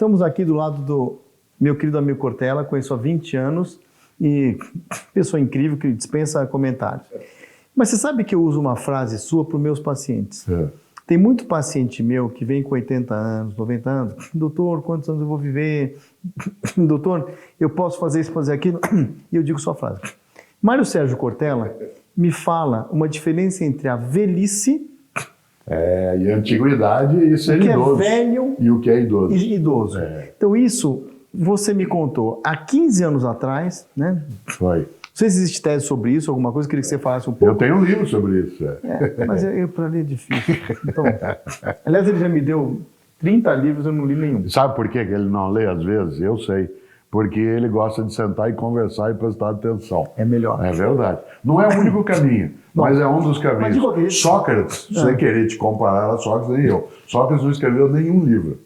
Estamos aqui do lado do meu querido amigo Cortella, conheço há 20 anos e pessoa incrível que dispensa comentários. Mas você sabe que eu uso uma frase sua para os meus pacientes. Tem muito paciente meu que vem com 80 anos, 90 anos. Doutor, quantos anos eu vou viver? Doutor, eu posso fazer isso, fazer aquilo? E eu digo sua frase. Mário Sérgio Cortella me fala uma diferença entre a velhice e a antiguidade e ser idoso. O que é velho e o que é idoso. E idoso. Então isso você me contou há 15 anos atrás, né? Foi. Não sei se existe tese sobre isso, alguma coisa, queria que você falasse um pouco. Eu tenho um livro sobre isso. Mas para ler é difícil. Então, aliás, ele já me deu 30 livros, eu não li nenhum. Sabe por que ele não lê às vezes? Eu sei. Porque ele gosta de sentar e conversar e prestar atenção. É melhor. É verdade. Não é o único caminho, mas é um dos caminhos. Sócrates, sem querer te comparar a Sócrates, nem eu. Sócrates não escreveu nenhum livro.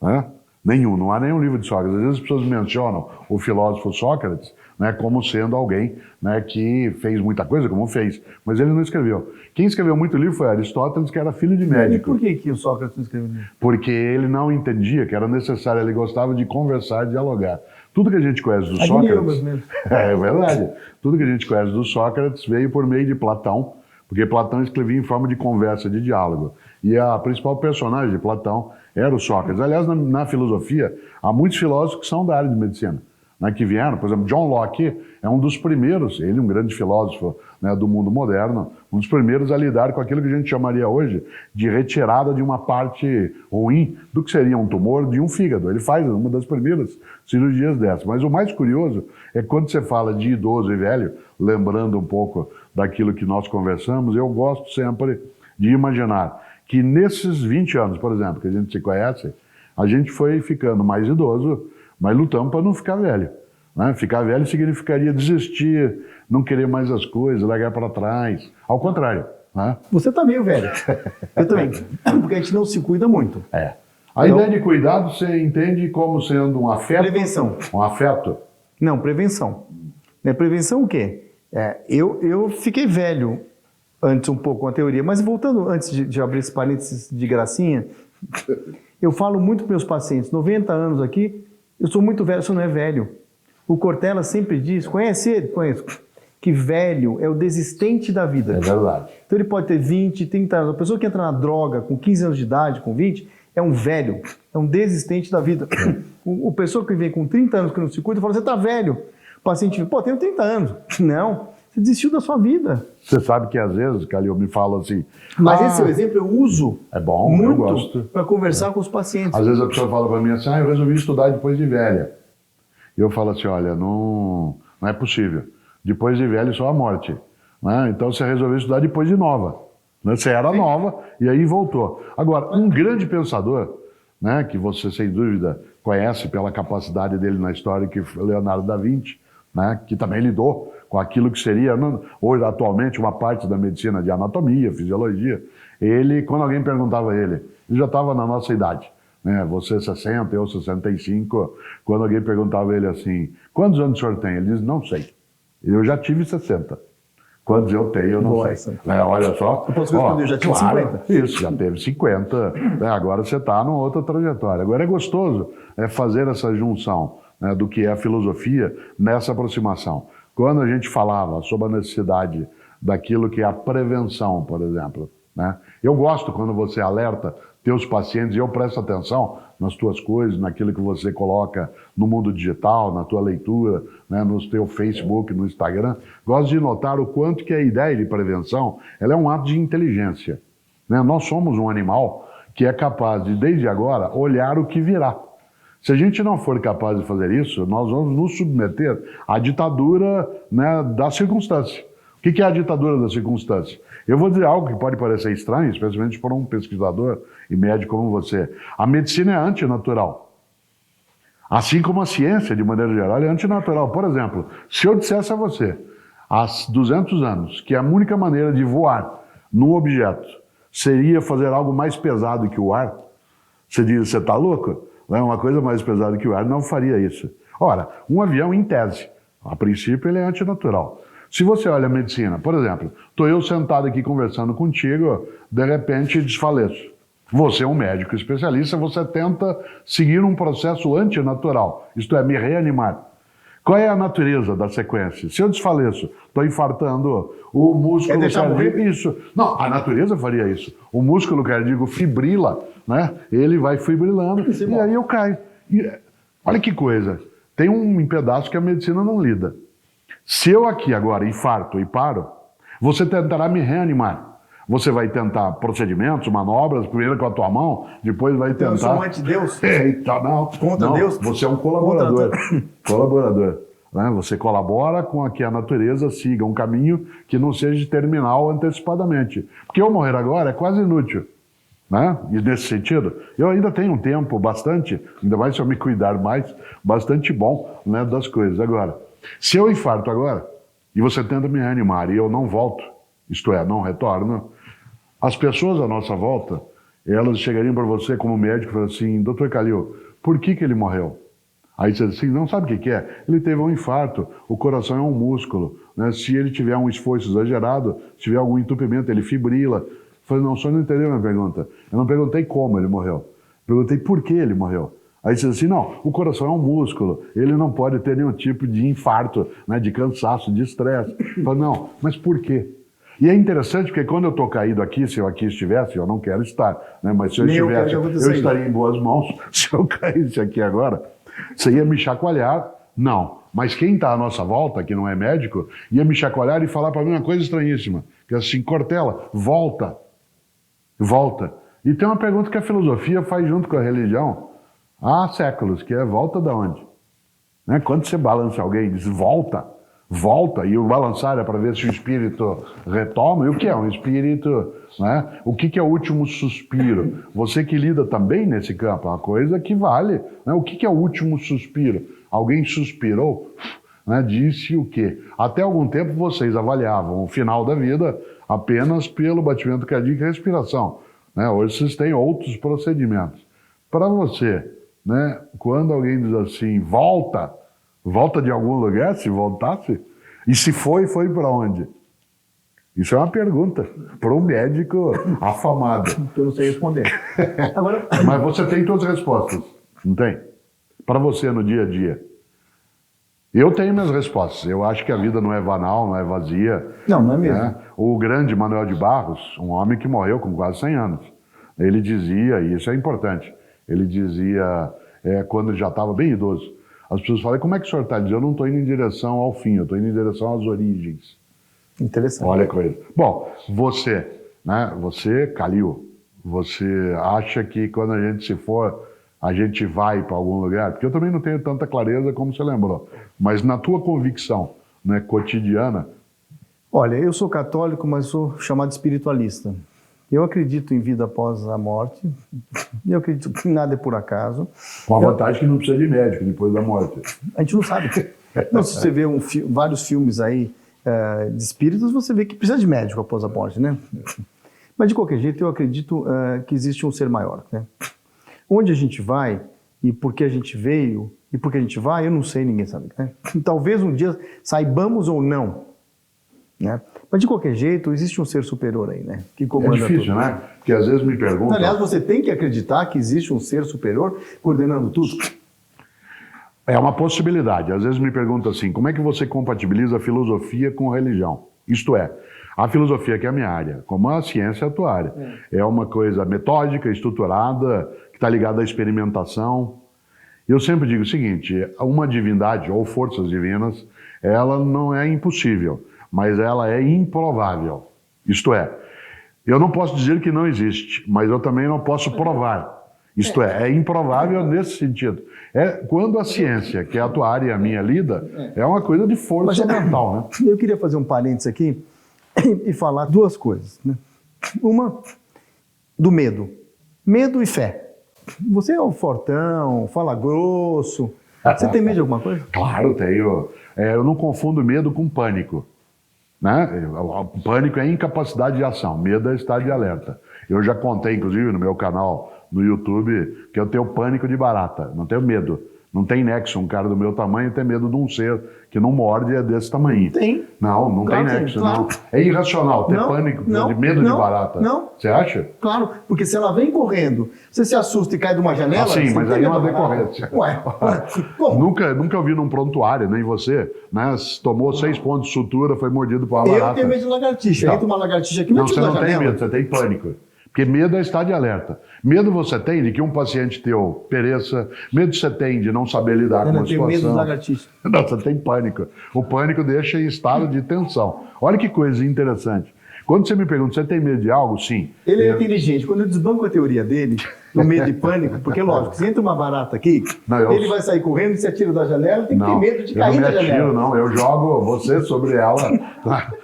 Né? Nenhum, não há nenhum livro de Sócrates. Às vezes as pessoas mencionam o filósofo Sócrates, né, como sendo alguém, né, que fez muita coisa, como fez, mas ele não escreveu. Quem escreveu muito livro foi Aristóteles, que era filho de médico. E por que o Sócrates não escreveu livro? Porque ele não entendia que era necessário, ele gostava de conversar, dialogar. Tudo que a gente conhece do Sócrates... É verdade. Tudo que a gente conhece do Sócrates veio por meio de Platão, porque Platão escrevia em forma de conversa, de diálogo. E a principal personagem de Platão era o Sócrates. Aliás, na filosofia, há muitos filósofos que são da área de medicina, né, que vieram. Por exemplo, John Locke é um dos primeiros, ele um grande filósofo, né, do mundo moderno, um dos primeiros a lidar com aquilo que a gente chamaria hoje de retirada de uma parte ruim do que seria um tumor de um fígado. Ele faz uma das primeiras cirurgias dessas. Mas o mais curioso é quando você fala de idoso e velho, lembrando um pouco daquilo que nós conversamos, eu gosto sempre de imaginar que nesses 20 anos, por exemplo, que a gente se conhece, a gente foi ficando mais idoso, mas lutamos para não ficar velho. Né? Ficar velho significaria desistir, não querer mais as coisas, largar para trás. Ao contrário. Né? Você está meio velho. Eu também. Porque a gente não se cuida muito. A ideia de cuidado você entende como sendo um afeto? Prevenção. Um afeto? Não, prevenção. Prevenção o quê? Eu fiquei velho antes um pouco com a teoria, mas voltando antes de abrir esse parênteses de gracinha, eu falo muito para meus pacientes, 90 anos aqui, eu sou muito velho, isso não é velho. O Cortella sempre diz, conhece ele? Conheço, que velho é o desistente da vida. É verdade. Então ele pode ter 20, 30 anos. A pessoa que entra na droga com 15 anos de idade, com 20, é um velho, é um desistente da vida. O pessoa que vem com 30 anos que não se cuida, fala, você está velho. O paciente fala, pô, tenho 30 anos. Não, você desistiu da sua vida. Você sabe que às vezes, Calil, me fala assim... Mas esse seu exemplo eu uso muito para conversar com os pacientes. Às vezes a pessoa fala para mim assim, eu resolvi estudar depois de velha. E eu falo assim, olha, não é possível. Depois de velho só a morte. Né? Então você resolveu estudar depois de nova. Né? Você era nova e aí voltou. Agora, um grande pensador, né, que você sem dúvida conhece pela capacidade dele na história, que foi Leonardo da Vinci, né, que também lidou com aquilo que seria, hoje atualmente, uma parte da medicina de anatomia, fisiologia. Ele, quando alguém perguntava a ele já estava na nossa idade, né, você 60, eu 65, quando alguém perguntava a ele assim, quantos anos o senhor tem? Ele diz, não sei, eu já tive 60. Quantos eu tenho, eu não sei. Olha só. Eu posso responder, eu já tive 50. Isso, já teve 50. Agora você está numa outra trajetória. Agora é gostoso fazer essa junção, né, do que é a filosofia nessa aproximação. Quando a gente falava sobre a necessidade daquilo que é a prevenção, por exemplo, né? Eu gosto quando você alerta teus pacientes, e eu presto atenção nas tuas coisas, naquilo que você coloca no mundo digital, na tua leitura, né, no teu Facebook, no Instagram. Gosto de notar o quanto que a ideia de prevenção ela é um ato de inteligência. Né? Nós somos um animal que é capaz de, desde agora, olhar o que virá. Se a gente não for capaz de fazer isso, nós vamos nos submeter à ditadura, né, da circunstância. O que é a ditadura da circunstância? Eu vou dizer algo que pode parecer estranho, especialmente para um pesquisador e médico como você. A medicina é antinatural. Assim como a ciência, de maneira geral, é antinatural. Por exemplo, se eu dissesse a você, há 200 anos, que a única maneira de voar num objeto seria fazer algo mais pesado que o ar, você diz, você está louco? Uma coisa mais pesada que o ar não faria isso. Ora, um avião, em tese, a princípio, ele é antinatural. Se você olha a medicina, por exemplo, estou eu sentado aqui conversando contigo, de repente desfaleço. Você é um médico especialista, você tenta seguir um processo antinatural, isto é, me reanimar. Qual é a natureza da sequência? Se eu desfaleço, estou infartando, o músculo cardíaco... Isso. Não, a natureza faria isso. O músculo cardíaco fibrila, né? Ele vai fibrilando e aí eu caio. E, olha que coisa. Tem um pedaço que a medicina não lida. Se eu aqui agora infarto e paro, você tentará me reanimar. Você vai tentar procedimentos, manobras, primeiro com a tua mão, depois vai tentar... Eu sou um anti-Deus? Eita, não. Contra não, Deus? Você é um colaborador. Colaborador. Né? Você colabora com que a natureza siga um caminho que não seja terminal antecipadamente. Porque eu morrer agora é quase inútil. Né? E nesse sentido, eu ainda tenho um tempo bastante, ainda mais se eu me cuidar mais, bastante bom, né, das coisas. Agora, se eu infarto agora, e você tenta me reanimar e eu não volto, isto é, não retorno, as pessoas à nossa volta, elas chegariam para você como médico e falam assim, Dr. Calil, por que ele morreu? Aí você diz assim, não sabe o que é? Ele teve um infarto, o coração é um músculo, né? Se ele tiver um esforço exagerado, se tiver algum entupimento, ele fibrila. Eu falei, não, o senhor não entendeu a minha pergunta. Eu não perguntei como ele morreu, perguntei por que ele morreu. Aí você diz assim, não, o coração é um músculo, ele não pode ter nenhum tipo de infarto, né, de cansaço, de estresse. Eu falei, não, mas por quê? E é interessante porque quando eu estou caído aqui, se eu aqui estivesse, eu não quero estar, né? Mas se eu estivesse, eu estaria em boas mãos. Se eu caísse aqui agora, você ia me chacoalhar? Não. Mas quem está à nossa volta, que não é médico, ia me chacoalhar e falar para mim uma coisa estranhíssima, que é assim, Cortella, volta. Volta. E tem uma pergunta que a filosofia faz junto com a religião há séculos, que é volta de onde? Né? Quando você balança alguém e diz volta, volta, e o balançar é para ver se o espírito retoma. E o que é um espírito? Né? O que é o último suspiro? Você que lida também nesse campo, é uma coisa que vale. Né? O que é o último suspiro? Alguém suspirou, né? Disse o quê? Até algum tempo vocês avaliavam o final da vida apenas pelo batimento cardíaco e respiração. Né? Hoje vocês têm outros procedimentos. Para você, né? Quando alguém diz assim, volta, volta de algum lugar, se voltasse? E se foi para onde? Isso é uma pergunta para um médico afamado. Eu não sei responder. Agora... Mas você tem todas as respostas, não tem? Para você no dia a dia. Eu tenho minhas respostas. Eu acho que a vida não é banal, não é vazia. Não é mesmo. Né? O grande Manuel de Barros, um homem que morreu com quase 100 anos, ele dizia, e isso é importante, ele dizia, quando ele já estava bem idoso, as pessoas falam, como é que o senhor está? Ele diz, eu não estou indo em direção ao fim, eu estou indo em direção às origens. Interessante. Olha a coisa. Bom, você, né? Você, Calil, você acha que quando a gente se for, a gente vai para algum lugar? Porque eu também não tenho tanta clareza como você lembrou. Mas na tua convicção, né, cotidiana... Olha, eu sou católico, mas sou chamado espiritualista. Eu acredito em vida após a morte, e eu acredito que nada é por acaso. Com a vantagem que não precisa de médico depois da morte. A gente não sabe. Não, se você vê vários filmes aí de espíritos, você vê que precisa de médico após a morte, né? Mas de qualquer jeito, eu acredito que existe um ser maior, né? Onde a gente vai, e por que a gente veio, e por que a gente vai, eu não sei, ninguém sabe, né? Talvez um dia saibamos ou não, né? Mas de qualquer jeito, existe um ser superior aí, né? Que comanda difícil, tudo. né? Porque às vezes me perguntam... Aliás, você tem que acreditar que existe um ser superior coordenando tudo. É uma possibilidade. Às vezes me perguntam assim, como é que você compatibiliza a filosofia com a religião? Isto é, a filosofia, que é a minha área, como a ciência é a tua área, é uma coisa metódica, estruturada, que está ligada à experimentação. Eu sempre digo o seguinte, uma divindade ou forças divinas, ela não é impossível, mas ela é improvável. Isto é, eu não posso dizer que não existe, mas eu também não posso provar. Isto é improvável nesse sentido. Quando a ciência, que é a tua área e a minha lida, é uma coisa de força mental, né? Eu queria fazer um parênteses aqui e falar duas coisas, né? Uma, do medo. Medo e fé. Você é um fortão, fala grosso. Você tem medo de alguma coisa? Claro, tenho. Eu não confundo medo com pânico. Né? O pânico é incapacidade de ação, medo é estado de alerta. Eu já contei, inclusive, no meu canal no YouTube, que eu tenho pânico de barata, não tenho medo. Não tem nexo um cara do meu tamanho ter medo de um ser que não morde e é desse tamanho. Tem. Não Claro tem que nexo. claro. Não. É irracional ter Não, pânico, não, de medo não, de barata. não. Você acha? Claro, porque se ela vem correndo, você se assusta e cai de uma janela... Sim, você mas tem aí é medo uma da barata. decorrência. Ué, como? Nunca ouvi num prontuário, nem você, né? Tomou 6 pontos de sutura, foi mordido por uma barata. Eu tenho medo de lagartixa. Então, Entra uma lagartixa aqui, não, me você tira da não tem janela. medo, você tem pânico. Porque medo é estar de alerta. Medo você tem de que um paciente teu pereça, medo você tem de não saber lidar com uma Eu tenho medo de situação. lagartixa. Não, você tem pânico. O pânico deixa em estado de tensão. Olha que coisa interessante. Quando você me pergunta, você tem medo de algo? Sim. Ele é inteligente. Quando eu desbanco a teoria dele, no medo de pânico, porque, lógico, se entra uma barata aqui, ele vai sair correndo e se atira da janela, tem que ter medo de cair da janela. Eu não me atiro, não. Eu jogo você sobre ela,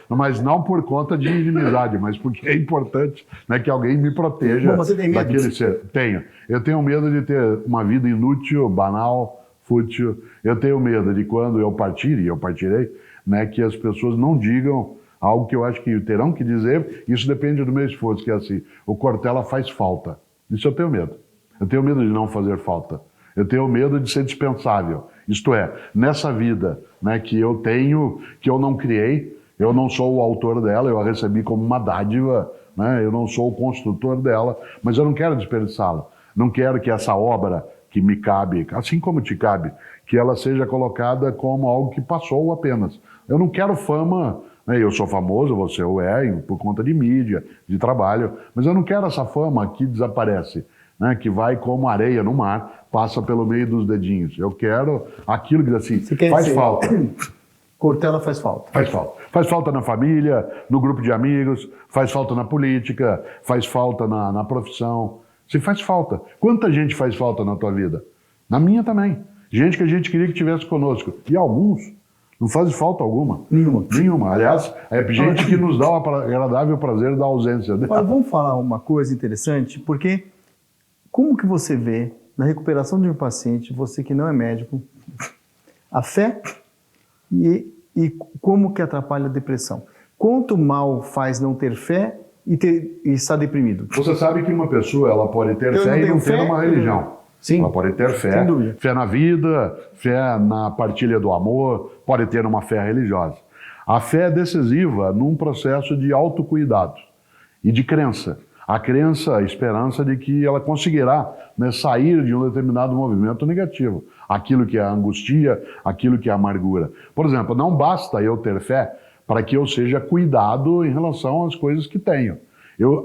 mas não por conta de inimizade, mas porque é importante, né, que alguém me proteja. Bom, você tem medo? Daquele ser. Tenho. Eu tenho medo de ter uma vida inútil, banal, fútil. Eu tenho medo de quando eu partir, e eu partirei, né, que as pessoas não digam algo que eu acho que terão que dizer. Isso depende do meu esforço, que é assim, o Cortella faz falta. Isso eu tenho medo. Eu tenho medo de não fazer falta. Eu tenho medo de ser dispensável. Isto é, nessa vida, né, que eu tenho, que eu não criei, eu não sou o autor dela, eu a recebi como uma dádiva, né, eu não sou o construtor dela, mas eu não quero desperdiçá-la. Não quero que essa obra que me cabe, assim como te cabe, que ela seja colocada como algo que passou apenas. Eu não quero fama. Eu sou famoso, você o é, por conta de mídia, de trabalho, mas eu não quero essa fama que desaparece, né, que vai como areia no mar, passa pelo meio dos dedinhos. Eu quero aquilo que assim, faz falta. Cortella faz falta. Faz falta. Faz falta na família, no grupo de amigos, faz falta na política, faz falta na profissão. Se faz falta. Quanta gente faz falta na tua vida? Na minha também. Gente que a gente queria que tivesse conosco. E alguns não faz falta alguma. Nenhuma. Aliás, é gente que nos dá o agradável prazer da ausência dela. Agora, vamos falar uma coisa interessante, porque como que você vê na recuperação de um paciente, você que não é médico, a fé e como que atrapalha a depressão? Quanto mal faz não ter fé e estar deprimido? Você sabe que uma pessoa ela pode ter fé e não ter uma religião. Sim. Ela pode ter fé, fé na vida, fé na partilha do amor, pode ter uma fé religiosa. A fé é decisiva num processo de autocuidado e de crença. A crença, a esperança de que ela conseguirá, né, sair de um determinado movimento negativo. Aquilo que é a angústia, aquilo que é a amargura. Por exemplo, não basta eu ter fé para que eu seja cuidado em relação às coisas que tenho.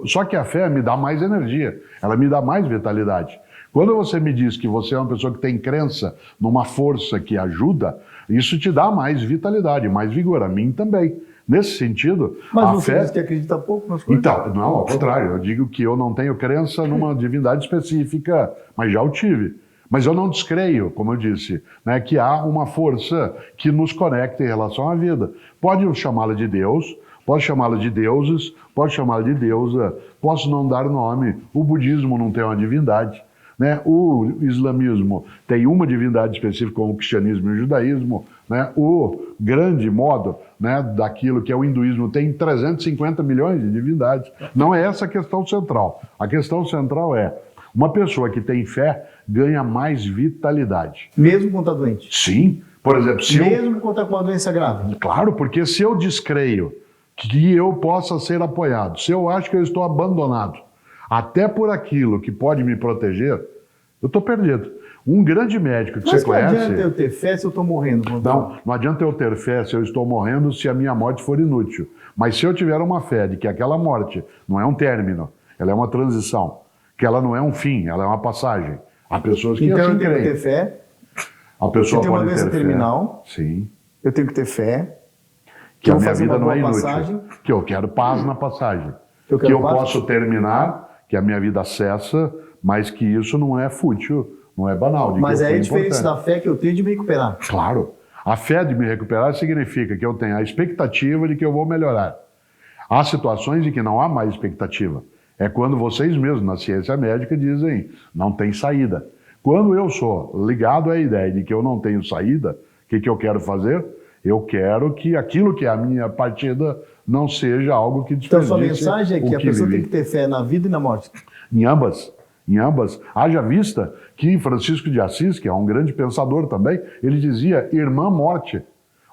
Só que a fé me dá mais energia, ela me dá mais vitalidade. Quando você me diz que você é uma pessoa que tem crença numa força que ajuda, isso te dá mais vitalidade, mais vigor. A mim também. Nesse sentido, mas a você fé... diz que acredita pouco nas coisas? Então, não, ao contrário. Eu digo que eu não tenho crença numa divindade específica, mas já o tive. Mas eu não descreio, como eu disse, né, que há uma força que nos conecta em relação à vida. Pode chamá-la de Deus, pode chamá-la de deuses, pode chamá-la de deusa, posso não dar nome. O budismo não tem uma divindade. Né? O islamismo tem uma divindade específica, como o cristianismo e o judaísmo. Né? O grande modo, né, daquilo que é o hinduísmo tem 350 milhões de divindades. Não é essa a questão central. A questão central é, uma pessoa que tem fé ganha mais vitalidade. Mesmo quando está doente? Sim. Por exemplo, mesmo quando está com uma doença grave? Claro, porque se eu descreio que eu possa ser apoiado, se eu acho que eu estou abandonado, até por aquilo que pode me proteger, eu estou perdido. Um grande médico que você conhece... Mas não adianta eu ter fé se eu estou morrendo. Não adianta eu ter fé se eu estou morrendo, se a minha morte for inútil. Mas se eu tiver uma fé de que aquela morte não é um término, ela é uma transição, que ela não é um fim, ela é uma passagem. Há pessoas que então assim eu tenho creem. Que ter fé. A pessoa se eu tenho uma pode doença ter terminal, fé. Sim. eu tenho que ter fé. Que a minha vida não é inútil. Passagem, que eu quero paz na passagem. Que eu posso terminar, que a minha vida cessa, mas que isso não é fútil, não é banal. Mas é a diferença da fé que eu tenho de me recuperar. Claro. A fé de me recuperar significa que eu tenho a expectativa de que eu vou melhorar. Há situações em que não há mais expectativa. É quando vocês mesmos, na ciência médica, dizem não tem saída. Quando eu sou ligado à ideia de que eu não tenho saída, o que eu quero fazer? Eu quero que aquilo que é a minha partida não seja algo que desperdice. Então, sua mensagem é que a pessoa tem que ter fé na vida e na morte? Em ambas. Em ambas, haja vista que Francisco de Assis, que é um grande pensador também, ele dizia irmã morte.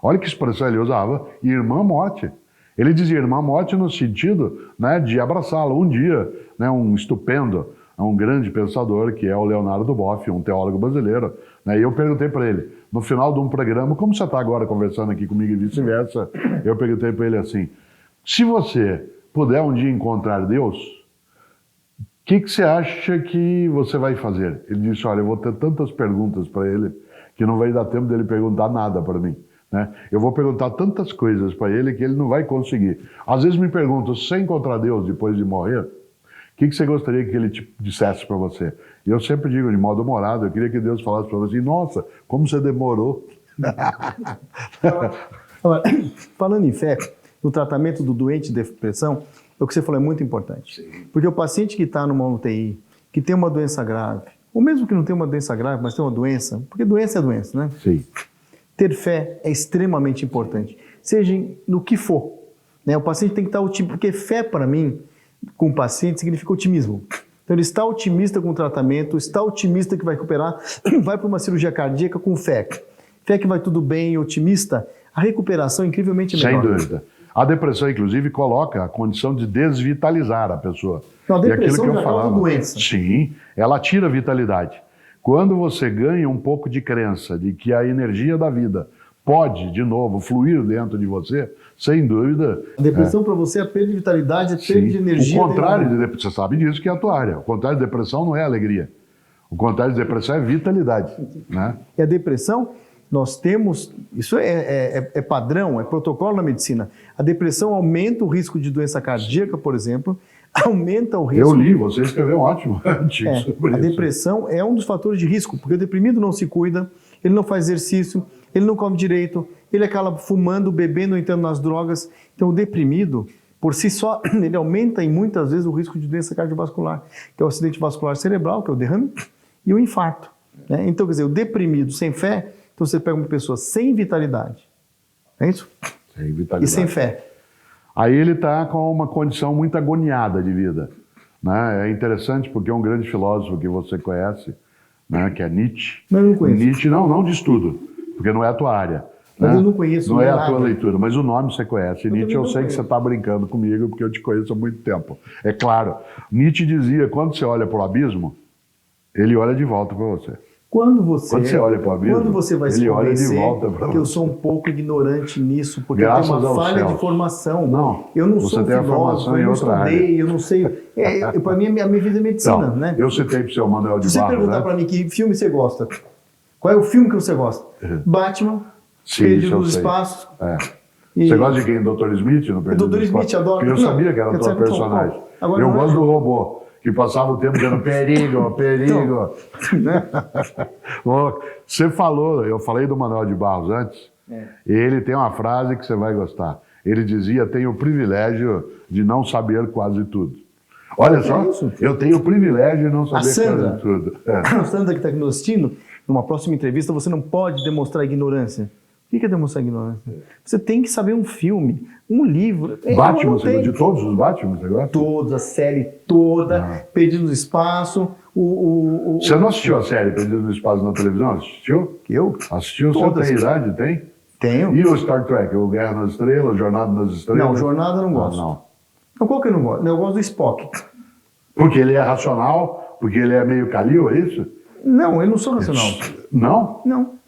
Olha que expressão ele usava, irmã morte. Ele dizia irmã morte no sentido, né, de abraçá-la. Um dia, né, um estupendo, um grande pensador, que é o Leonardo Boff, um teólogo brasileiro, né, e eu perguntei para ele, no final de um programa, como você está agora conversando aqui comigo e vice-versa, eu perguntei para ele assim, se você puder um dia encontrar Deus, o que você acha que você vai fazer? Ele disse, olha, eu vou ter tantas perguntas para ele que não vai dar tempo dele perguntar nada para mim. Né? Eu vou perguntar tantas coisas para ele que ele não vai conseguir. Às vezes me perguntam, se você encontrar Deus depois de morrer, o que você gostaria que ele te dissesse para você? E eu sempre digo, de modo humorado, eu queria que Deus falasse para você, nossa, como você demorou. Falando em fé, no tratamento do doente de depressão, o que você falou é muito importante. Sim. Porque o paciente que está numa UTI, que tem uma doença grave, ou mesmo que não tenha uma doença grave, mas tem uma doença, porque doença é doença, né? Sim. Ter fé é extremamente importante, seja no que for. Né? O paciente tem que estar otimista, porque fé para mim, com o paciente, significa otimismo. Então ele está otimista com o tratamento, está otimista que vai recuperar, vai para uma cirurgia cardíaca com fé. Fé que vai tudo bem, otimista, a recuperação é incrivelmente melhor. Sem dúvida. A depressão, inclusive, coloca a condição de desvitalizar a pessoa. Não, a depressão e aquilo que já eu falava, causa doença. Sim, ela tira a vitalidade. Quando você ganha um pouco de crença de que a energia da vida pode, de novo, fluir dentro de você, sem dúvida... A depressão para você é perda de vitalidade, é perda de energia. O contrário de depressão, você sabe disso que é a tua área. O contrário de depressão não é alegria. O contrário de depressão é vitalidade. Né? E a depressão, nós temos... Isso é padrão, é protocolo na medicina. A depressão aumenta o risco de doença cardíaca, por exemplo, aumenta o risco... Eu li, você escreveu um ótimo artigo sobre a isso. depressão é um dos fatores de risco, porque o deprimido não se cuida, ele não faz exercício, ele não come direito, ele acaba fumando, bebendo, entrando nas drogas. Então o deprimido, por si só, ele aumenta em muitas vezes o risco de doença cardiovascular, que é o acidente vascular cerebral, que é o derrame, e o infarto. Né? Então, quer dizer, o deprimido sem fé, então você pega uma pessoa sem vitalidade, é isso? Sem vitalidade. E sem fé. Aí ele está com uma condição muito agoniada de vida. Né? É interessante porque é um grande filósofo que você conhece, né? Que é Nietzsche. Mas eu não conheço. Nietzsche não de estudo, porque não é a tua área. Mas né? eu não conheço. Não é a nada. tua leitura, mas o nome você conhece. E Nietzsche eu sei que você conheço. está brincando comigo porque eu te conheço há muito tempo. É claro, Nietzsche dizia, quando você olha para o abismo, ele olha de volta para você. Quando você olha para o abismo, quando você vai se ele olha de convencer volta para que eu você. sou um pouco ignorante nisso, porque Graças eu tenho uma aos falha céus. de formação. Não, eu não você sou tem a filósofo, formação em eu não outra estudei, área. eu não sei. Para mim, a minha vida é medicina, Então, né? eu citei para o seu Manuel de Se você Barros, perguntar né? para mim que filme você gosta, qual é o filme que você gosta? Batman, Sim, Perdido isso eu nos sei. Espaços. É. E- Você gosta de quem? Dr. Smith? No Perdido Dr. nos Smith, Espaços? adoro. Porque eu sabia que era Não, o teu então, personagem. agora Eu não é. gosto do robô, que passava o tempo dizendo perigo, perigo. Né? Você falou, eu falei do Manuel de Barros antes, e ele tem uma frase que você vai gostar. Ele dizia, tenho o privilégio de não saber quase tudo. Olha só, isso? eu tenho o privilégio de não saber Sandra. quase tudo. É. A Sandra que está aqui nos assistindo, numa próxima entrevista, você não pode demonstrar ignorância. O que é demonstrar ignorância? Você tem que saber um filme, um livro. Batman, Eu não você gosta tenho. de todos os Batman, você gosta? Toda, a série toda, Perdido no Espaço, Você não assistiu a série Perdido no Espaço na televisão? Assistiu? Eu? Assistiu? Você Todas. tem idade? Tem? Tenho. E o Star Trek? O Guerra nas Estrelas, Jornada nas Estrelas? Não, Jornada eu não gosto. Não. Então qual que eu não gosto? Eu gosto do Spock. Porque ele é racional? Porque ele é meio Kalil, é isso? Não, eu não sou nacional. Não? Não.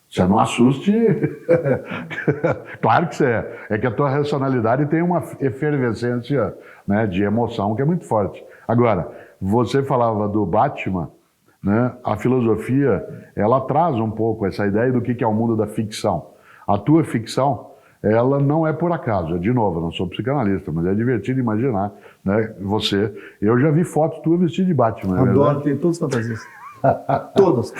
Você não assuste. Claro que você é. É que a tua racionalidade tem uma efervescência, né, de emoção que é muito forte. Agora, você falava do Batman, né? A filosofia, ela traz um pouco essa ideia do que é o mundo da ficção. A tua ficção, ela não é por acaso. De novo, eu não sou psicanalista, mas é divertido imaginar, né? Eu já vi fotos tua vestida de Batman, é Adoro, verdade? tenho todas as fantasias. Todas.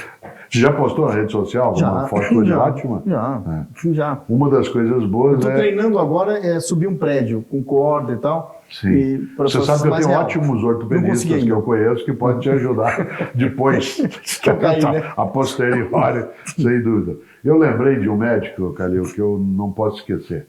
Você já postou na rede social uma foto tua de Batman? Já. Uma das coisas Eu boas estou é... treinando agora subir um prédio com corda e tal. Sim. E pra Você sabe que eu mais tenho real. ótimos Não ortopedistas consegui que ainda. eu conheço que podem te ajudar depois, Que eu caí, né? a posteriori, sem dúvida. Eu lembrei de um médico, Kalil, que eu não posso esquecer.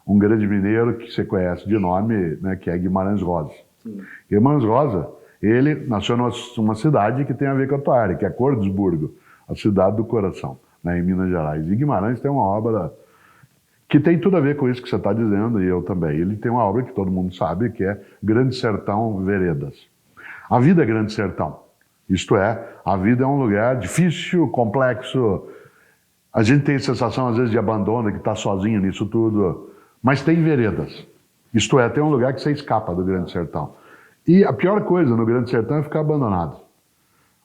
Um grande mineiro que você conhece de nome, né, que é Guimarães Rosa. Sim. Guimarães Rosa, Ele nasceu numa cidade que tem a ver com a tua área, que é Cordesburgo, a cidade do coração, né, em Minas Gerais. E Guimarães tem uma obra que tem tudo a ver com isso que você está dizendo, e eu também. Ele tem uma obra que todo mundo sabe, que é Grande Sertão Veredas. A vida é Grande Sertão. Isto é, a vida é um lugar difícil, complexo. A gente tem a sensação, às vezes, de abandono, que está sozinho nisso tudo. Mas tem veredas. Isto é, tem um lugar que você escapa do Grande Sertão. E a pior coisa no Grande Sertão é ficar abandonado.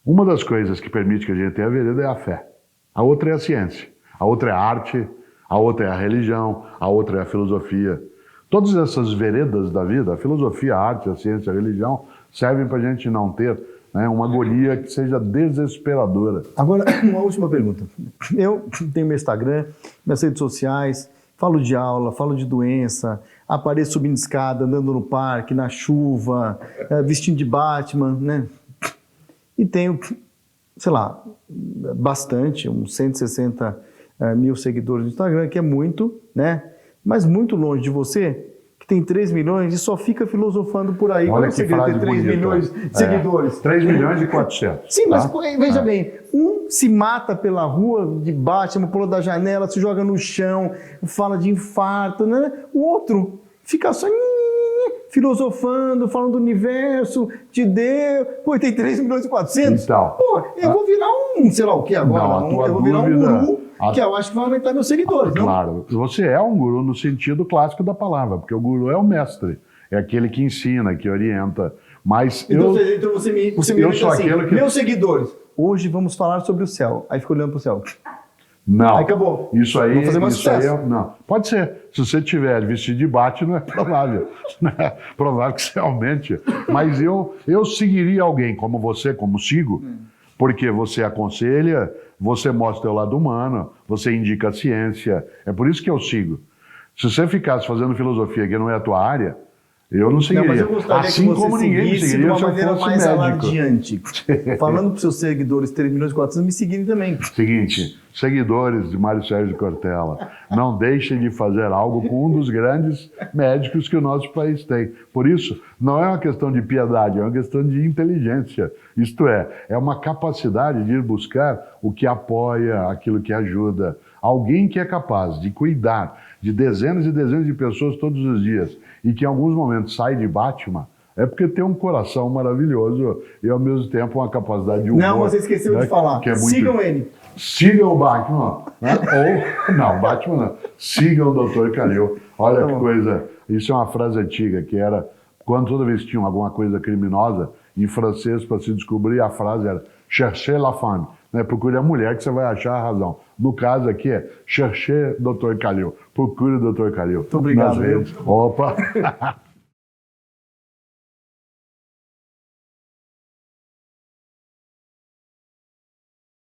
Uma das coisas que permite que a gente tenha a vereda é a fé. A outra é a ciência. A outra é a arte. A outra é a religião. A outra é a filosofia. Todas essas veredas da vida, a filosofia, a arte, a ciência, a religião, servem para a gente não ter, né, uma agonia que seja desesperadora. Agora, uma última pergunta. Eu tenho meu Instagram, minhas redes sociais, falo de aula, falo de doença, apareço subindo escada, andando no parque, na chuva, vestindo de Batman, né? E tenho, sei lá, bastante, uns 160 mil seguidores no Instagram, que é muito, né? Mas muito longe de você, que tem 3 milhões e só fica filosofando por aí. Olha que segredo ter 3 milhões de seguidores. 3 milhões e 400. Sim, mas veja bem, um se mata pela rua de Batman, pula da janela, se joga no chão, fala de infarto, né? O outro fica só filosofando, falando do universo, de Deus. Pô, tem 3 milhões e 400? Então, pô, eu vou virar um, sei lá o que agora, não, eu vou virar um guru, que eu acho que vai aumentar meus seguidores. Claro, você é um guru no sentido clássico da palavra, porque o guru é o mestre, é aquele que ensina, que orienta. Mas então você me diz assim, meus seguidores, hoje vamos falar sobre o céu. Aí fica olhando para o céu. Não. Aí acabou. Isso aí, vamos fazer mais isso aí sucesso. não. Pode ser. Se você tiver vestido de Batman, é provável. É provável que você aumente. Mas eu seguiria alguém como você, como sigo, porque você aconselha, você mostra o teu lado humano, você indica a ciência. É por isso que eu sigo. Se você ficasse fazendo filosofia que não é a tua área, eu não seguiria. Não, mas eu gostaria assim que você como ninguém seguisse seguiria de uma se eu maneira fosse mais médico. alardeante. Falando para os seus seguidores, 3 milhões e 400, me seguirem também. Seguinte, seguidores de Mário Sérgio Cortella, não deixem de fazer algo com um dos grandes médicos que o nosso país tem. Por isso, não é uma questão de piedade, é uma questão de inteligência. Isto é uma capacidade de ir buscar o que apoia, aquilo que ajuda. Alguém que é capaz de cuidar de dezenas e dezenas de pessoas todos os dias e que em alguns momentos sai de Batman, é porque tem um coração maravilhoso e ao mesmo tempo uma capacidade de humor. Não, você esqueceu de falar. Que é muito... Sigam ele. Sigam o Batman, né? Ou, não, Batman não. Sigam o Dr. Calil. Olha que coisa, isso é uma frase antiga, que era, quando toda vez que tinha alguma coisa criminosa, em francês, para se descobrir, a frase era cherchez la femme, né? Procure a mulher que você vai achar a razão. No caso aqui é cherchez Dr. Calil, procure o Dr. Calil. Muito obrigado. Nas redes. Opa!